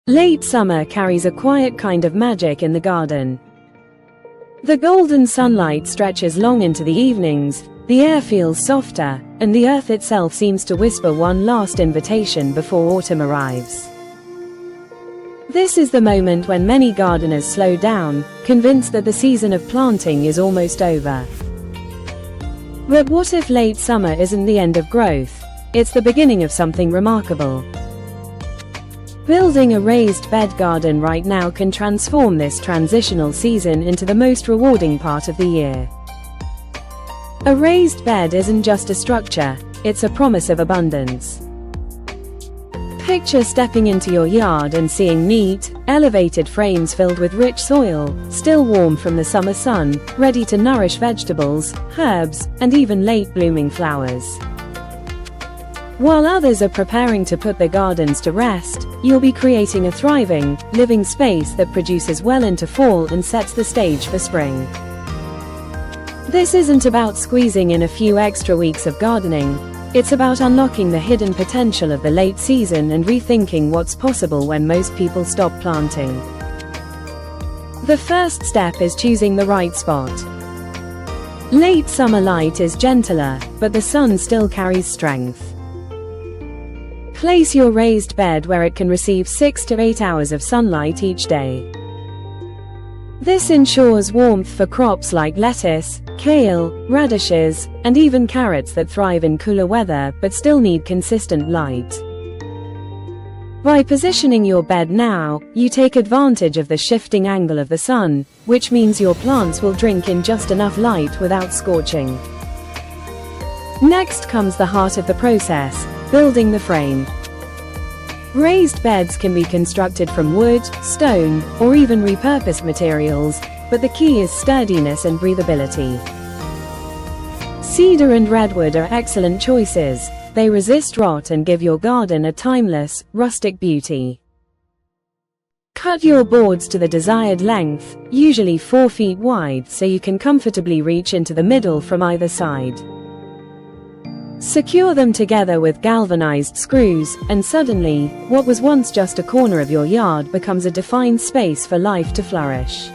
Late summer carries a quiet kind of magic in the garden. The golden sunlight stretches long into the evenings, the air feels softer, and the earth itself seems to whisper one last invitation before autumn arrives. This is the moment when many gardeners slow down, convinced that the season of planting is almost over. But what if late summer isn't the end of growth? It's the beginning of something remarkable. Building a raised bed garden right now can transform this transitional season into the most rewarding part of the year. A raised bed isn't just a structure, it's a promise of abundance. Picture stepping into your yard and seeing neat, elevated frames filled with rich soil, still warm from the summer sun, ready to nourish vegetables, herbs, and even late-blooming flowers. While others are preparing to put their gardens to rest, you'll be creating a thriving, living space that produces well into fall and sets the stage for spring. This isn't about squeezing in a few extra weeks of gardening, it's about unlocking the hidden potential of the late season and rethinking what's possible when most people stop planting. The first step is choosing the right spot. Late summer light is gentler, but the sun still carries strength. Place your raised bed where it can receive 6 to 8 hours of sunlight each day. This ensures warmth for crops like lettuce, kale, radishes, and even carrots that thrive in cooler weather but still need consistent light. By positioning your bed now, you take advantage of the shifting angle of the sun, which means your plants will drink in just enough light without scorching. Next comes the heart of the process, building the frame. Raised beds can be constructed from wood, stone, or even repurposed materials, but the key is sturdiness and breathability. Cedar and redwood are excellent choices. They resist rot and give your garden a timeless, rustic beauty. Cut your boards to the desired length, usually 4 feet wide, so you can comfortably reach into the middle from either side. Secure them together with galvanized screws, and suddenly, what was once just a corner of your yard becomes a defined space for life to flourish.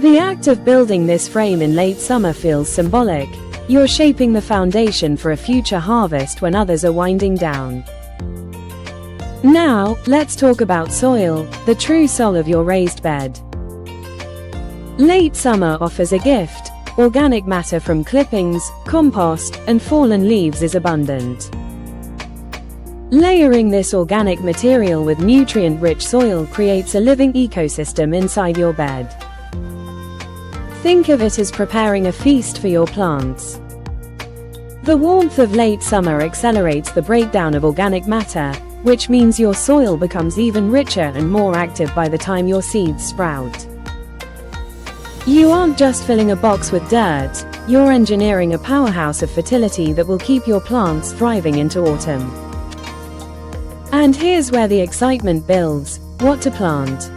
The act of building this frame in late summer feels symbolic. You're shaping the foundation for a future harvest when others are winding down. Now, let's talk about soil, the true soul of your raised bed. Late summer offers a gift. Organic matter from clippings, compost, and fallen leaves is abundant. Layering this organic material with nutrient-rich soil creates a living ecosystem inside your bed. Think of it as preparing a feast for your plants. The warmth of late summer accelerates the breakdown of organic matter, which means your soil becomes even richer and more active by the time your seeds sprout. You aren't just filling a box with dirt, you're engineering a powerhouse of fertility that will keep your plants thriving into autumn. And here's where the excitement builds: what to plant.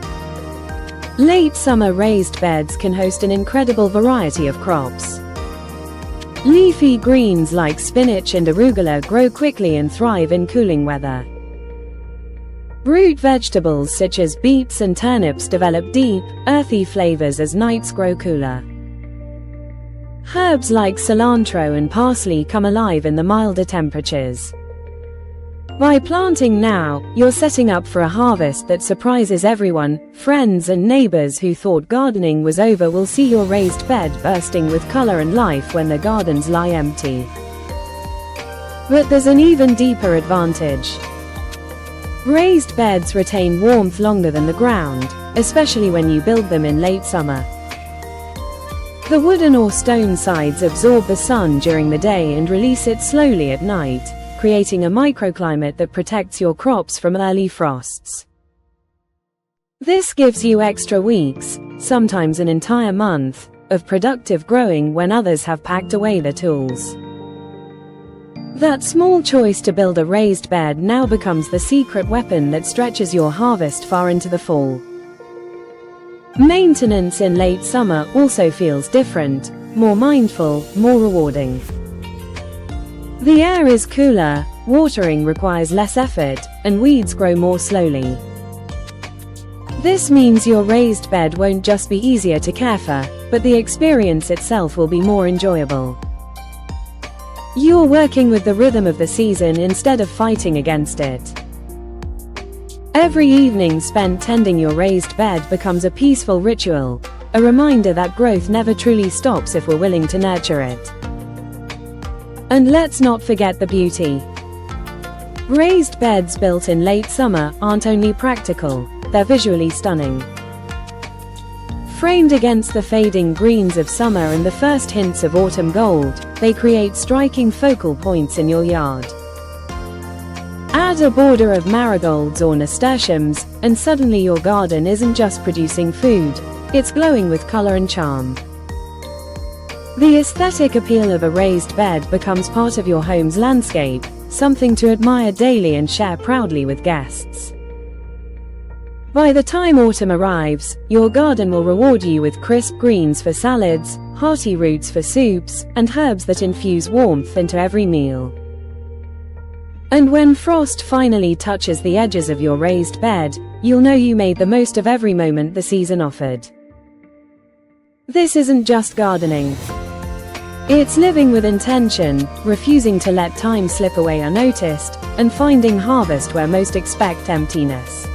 Late summer raised beds can host an incredible variety of crops. Leafy greens like spinach and arugula grow quickly and thrive in cooling weather. Root vegetables such as beets and turnips develop deep, earthy flavors as nights grow cooler. Herbs like cilantro and parsley come alive in the milder temperatures. By planting now, you're setting up for a harvest that surprises everyone. Friends and neighbors who thought gardening was over will see your raised bed bursting with color and life when their gardens lie empty. But there's an even deeper advantage. Raised beds retain warmth longer than the ground, especially when you build them in late summer. The wooden or stone sides absorb the sun during the day and release it slowly at night, creating a microclimate that protects your crops from early frosts. This gives you extra weeks, sometimes an entire month, of productive growing when others have packed away their tools. That small choice to build a raised bed now becomes the secret weapon that stretches your harvest far into the fall. Maintenance in late summer also feels different, more mindful, more rewarding. The air is cooler, watering requires less effort, and weeds grow more slowly. This means your raised bed won't just be easier to care for, but the experience itself will be more enjoyable. You're working with the rhythm of the season instead of fighting against it. Every evening spent tending your raised bed becomes a peaceful ritual, a reminder that growth never truly stops if we're willing to nurture it. And let's not forget the beauty. Raised beds built in late summer aren't only practical, they're visually stunning. Framed against the fading greens of summer and the first hints of autumn gold, they create striking focal points in your yard. Add a border of marigolds or nasturtiums, and suddenly your garden isn't just producing food, it's glowing with color and charm. The aesthetic appeal of a raised bed becomes part of your home's landscape, something to admire daily and share proudly with guests. By the time autumn arrives, your garden will reward you with crisp greens for salads, hearty roots for soups, and herbs that infuse warmth into every meal. And when frost finally touches the edges of your raised bed, you'll know you made the most of every moment the season offered. This isn't just gardening. It's living with intention, refusing to let time slip away unnoticed, and finding harvest where most expect emptiness.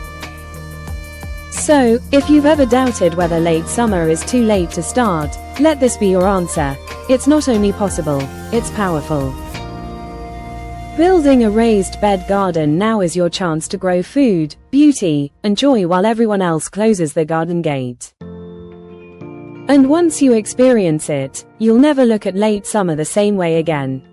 So, if you've ever doubted whether late summer is too late to start, let this be your answer. It's not only possible, it's powerful. Building a raised bed garden now is your chance to grow food, beauty, and joy while everyone else closes the garden gate. And once you experience it, you'll never look at late summer the same way again.